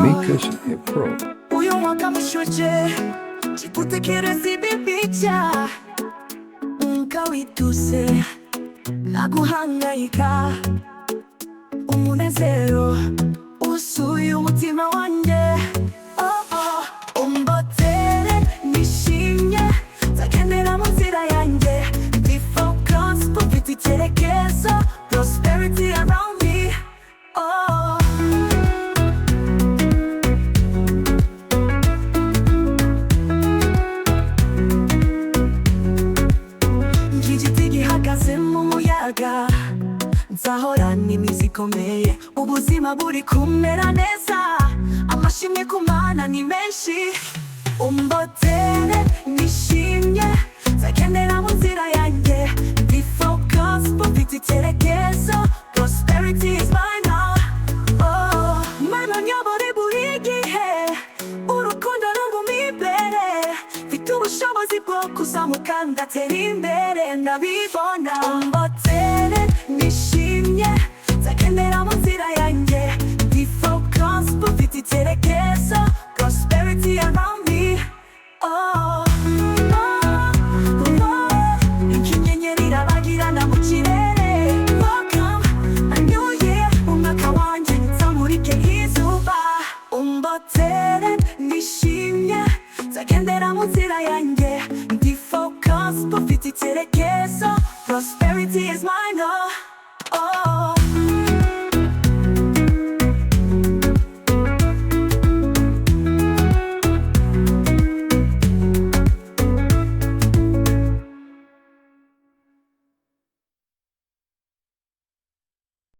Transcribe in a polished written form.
Mika's Hip Pro. Uyu kama shuje Chiputekere zibibicha Nkawituse Naguhangayika Umunezero Usuye umutima wanje Umbotere nishimye Nzagendera mu nzira yanjye Ndi focus mfite icyerekezo Prosperity around me Ngigiti gihagaze mu muyaga Nzahorana imizi ikomeye Ubuzima buri kumera neza Amashimwe ku Mana ni menshi Umbotere nishimye Nzagendera mu nzira yanjye Ndi focus mfite icyerekezo Prosperity is mine now Mana nyobore buri gihe Urukundo runguma imbere Mfite ubushobozi bwo kuzamuka ndatera imbere Ndabibona